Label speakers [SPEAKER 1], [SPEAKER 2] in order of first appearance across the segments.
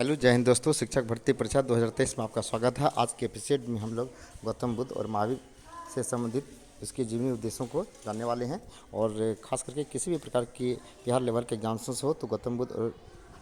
[SPEAKER 1] Hello जय हिंद दोस्तों। शिक्षक भर्ती परीक्षा 2023 में आपका स्वागत है। आज के एपिसोड में हम लोग गौतम बुद्ध और महावीर से संबंधित इसके जीवनी उद्देश्यों को जानने वाले हैं। और ख़ास करके किसी भी प्रकार की बिहार लेवल के एग्जाम्स हो तो गौतम बुद्ध और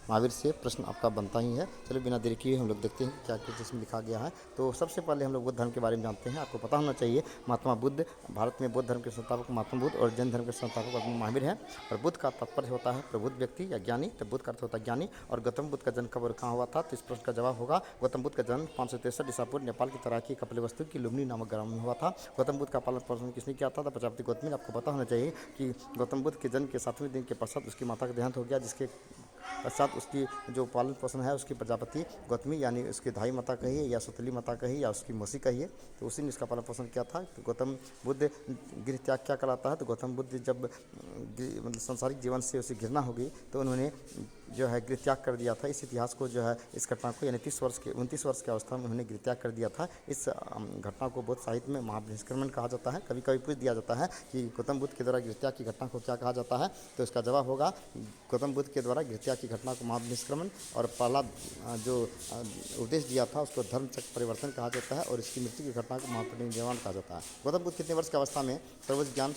[SPEAKER 1] महावीर से प्रश्न आपका बनता ही है। चलिए बिना देरी किए हम लोग देखते हैं क्या कुछ इसमें लिखा गया है। तो सबसे पहले हम लोग बुद्ध धर्म के बारे में जानते हैं। आपको पता होना चाहिए महात्मा बुद्ध भारत में बौद्ध धर्म के संस्थापक महात्मा बुद्ध और जैन धर्म के संस्थापक महावीर हैं। और बुद्ध का तात्पर्य होता है प्रबुद्ध व्यक्ति या ज्ञानी, तो बुद्ध का अर्थ होता है ज्ञानी। और गौतम बुद्ध का जन्म कब और कहाँ हुआ था, तो इस प्रश्न का जवाब होगा गौतम बुद्ध का जन्म 563 ईसा पूर्व नेपाल की तराकी कपिलवस्तु की लुम्बिनी नामक ग्राम में हुआ था। गौतम बुद्ध का पालन पोषण किसने किया था, प्रजापति गौतमी। आपको पता होना चाहिए कि गौतम बुद्ध के जन्म के 7वें दिन के पश्चात उसकी माता का देहांत हो गया, जिसके पश्चात उसकी जो पालन पोषण है उसकी प्रजापति गौतमी यानी उसकी धाई माता कहिए या सुतली माता कहिए या उसकी मौसी कहिए, तो उसी ने इसका पालन पोषण किया था। तो गौतम बुद्ध गृह त्याग क्या कहलाता है, तो गौतम बुद्ध जब मतलब सांसारिक जीवन से उसे घृणा हो गई तो उन्होंने जो है गृह त्याग कर दिया था। इस इतिहास को जो है इस घटना को यानी 29 वर्ष की अवस्था में उन्होंने गृह त्याग कर दिया था। इस घटना को बौद्ध साहित्य में महानिष्क्रमण कहा जाता है। कभी कभी पूछ दिया जाता है कि गौतम बुद्ध के द्वारा गृह त्याग की घटना को क्या कहा जाता है, तो इसका जवाब होगा गौतम बुद्ध के द्वारा गृह त्याग की घटना को महानिष्क्रमण, और पहला जो उपदेश दिया था उसको धर्म चक्र परिवर्तन कहा जाता है, और इसकी मृत्यु की घटना को महापरिनिर्वाण कहा जाता है। गौतम बुद्ध कितने वर्ष की अवस्था में प्रबुद्ध ज्ञान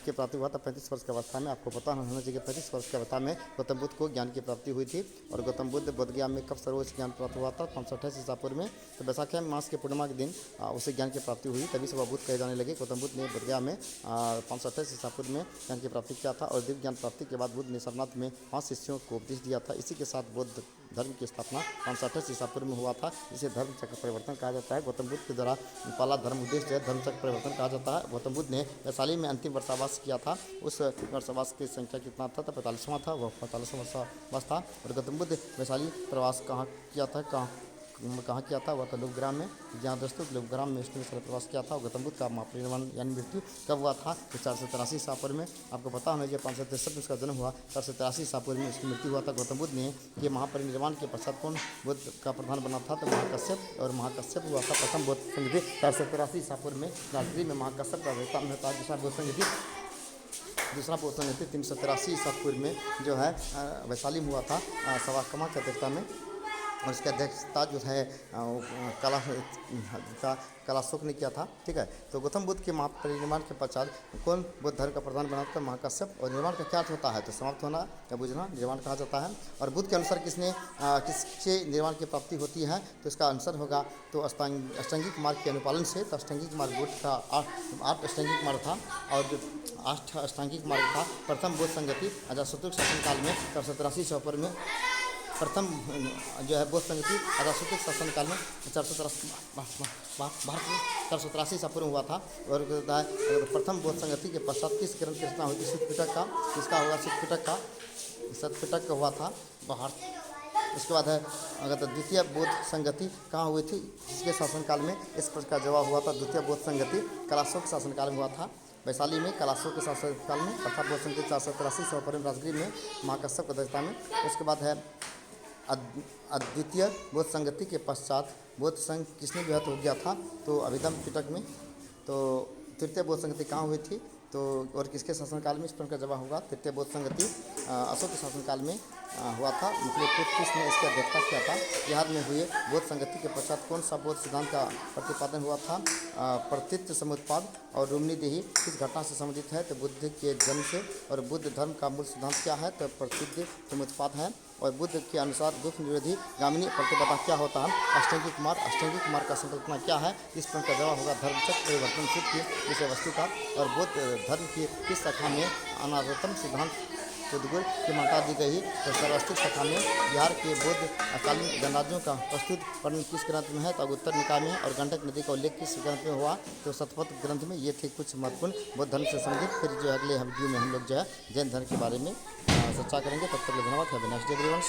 [SPEAKER 1] की प्राप्ति हुआ था, 35 वर्ष की अवस्था में। आपको पता होना चाहिए 35 वर्ष की अवस्था में गौतम बुद्ध को ज्ञान की प्राप्ति हुई थी। और गौतम बुद्ध बोधगया में कब सर्वोच्च ज्ञान प्राप्त हुआ था, 528 ईसा पूर्व में। तो बैसाखी मास के पूर्णिमा के दिन उसे ज्ञान की प्राप्ति हुई, तभी से वह बुद्ध कहे जाने लगे। गौतम बुद्ध ने बोधगया में 528 ईसा पूर्व में ज्ञान की प्राप्ति किया था। और दिव्य ज्ञान प्राप्ति के बाद बुद्ध ने सारनाथ में 5 शिष्यों को उपदेश दिया था। इसी के साथ बौद्ध धर्म की स्थापना 528 ईसा पूर्व में हुआ था, जिसे धर्म चक्र परिवर्तन कहा जाता है। गौतम बुद्ध के द्वारा पहला धर्म उद्देश्य जो है धर्म चक्र परिवर्तन कहा जाता है। गौतम बुद्ध ने वैशाली में अंतिम वर्षावास किया था। उस वर्षावास की संख्या कितना था, तो 45वां था, वह 45वां वर्षावास था। और गौतम बुद्ध वैशाली प्रवास कहाँ किया था, कहाँ किया था, वह था लुबग्राम में। जहाँ दोस्तों लुबग्राम में उसने प्रवास किया था। गौतम बुद्ध का महापरिनिर्वाण यानी मृत्यु कब हुआ था, तो 483 ईसा पूर्व में। आपको पता होना चाहिए 563 में उसका जन्म हुआ, 483 ईसा पूर्व में उसकी मृत्यु हुआ था। गौतम बुद्ध ने ये महापरिनिर्वाण के पश्चात कौन बुद्ध का प्रधान बना था, तो महाकश्यप। और महाकश्यप हुआ था प्रथम बौद्ध संघ 483 ईसा पूर्व में राजगीर में महाकश्यप का व्यवस्था में था। दूसरा बौद्ध संघ बौद्ध संघ 383 ईसा पूर्व में जो है वैशाली में हुआ था सवाकमा की अध्यक्षता में। और इसकी अध्यक्षता जो है कलाशोक ने किया था। ठीक है, तो गौतम बुद्ध के महापरिनिर्वाण के पश्चात कौन बौद्ध धर्म का प्रधान बना था, महाकश्यप। और निर्वाण का क्या अर्थ होता है, तो समाप्त होना या बुझना, निर्वाण कहा जाता है। और बुद्ध के अनुसार किससे निर्वाण की प्राप्ति होती है, तो इसका आंसर होगा तो अष्टांगिक मार्ग के अनुपालन से। तो अष्टांगिक मार्ग बुद्ध का 8 अष्टांगिक मार्ग था, और जो 8 अष्टांगिक मार्ग था प्रथम बौद्ध संगति अजातशत्रु शासनकाल में 483 ईसा पूर्व में। प्रथम जो है बौद्ध संगति अजातशत्रु शासनकाल में 483 ईसा पूर्व हुआ था। और प्रथम बौद्ध संगति के पश्चात किस ग्रंथ की रचना हुई थी, सुत्पिटक का। किसका होगा, सुत्पिटक का हुआ था बाहर। उसके बाद है अगर द्वितीय बौद्ध संगति कहाँ हुई थी, किसके शासनकाल में, इस प्रश्न का जवाब हुआ था द्वितीय बौद्ध संगति कलाशोक शासनकाल में हुआ था, वैशाली में कलाशोक के शासनकाल में। अर्थात बौद्ध संगति 483 ईसा पूर्व राजगीर में महाकश्यप की अध्यक्षता में। उसके बाद है अद्वितीय बौद्ध संगति के पश्चात बौद्ध संघ किसने विहत हो गया था, तो अभिधम पिटक में। तो तृतीय बौद्ध संगति कहाँ हुई थी, तो और किसके शासनकाल में, इस प्रश्न का जवाब होगा तृतीय बौद्ध संगति अशोक के शासनकाल में हुआ था। किसने इसकी अध्यक्षता किया था, बिहार में हुए बौद्ध संगति के पश्चात कौन सा बौद्ध सिद्धांत का प्रतिपादन हुआ था, प्रतित्व समुत्पाद और रुमनी देही किस घटना से संबंधित है, तो बुद्ध के जन्म से। और बुद्ध धर्म का मूल सिद्धांत क्या है, तो प्रतित्व समुत्पाद है। और बुद्ध के अनुसार दुख निरोधी गामिनी प्रतिपदा क्या होता है, अष्टांगिक मार्ग का संकल्पना क्या है, इस प्रश्न का जवाब होगा धर्मचक्र परिवर्तन सूत्र की विषय वस्तु का। और बौद्ध धर्म की किस शाखा में अनारोत्तम सिद्धांत उद्गुर की मान्यता दी गई, तो सर्वस्थित शाखा में। बिहार के बौद्ध अकालीन गणराज्यों का प्रस्तुत वर्णन किस ग्रंथ में है, तो उत्तर निकाय में। और गंडक नदी का उल्लेख किस ग्रंथ में हुआ, तो शतपथ ग्रंथ में। ये थे कुछ महत्वपूर्ण बौद्ध धर्म से संबंधित। फिर जो अगले वीडियो में हम लोग जो है जैन धर्म के बारे में चर्चा करेंगे। तब तक धन्यवाद। Have a nice day everyone.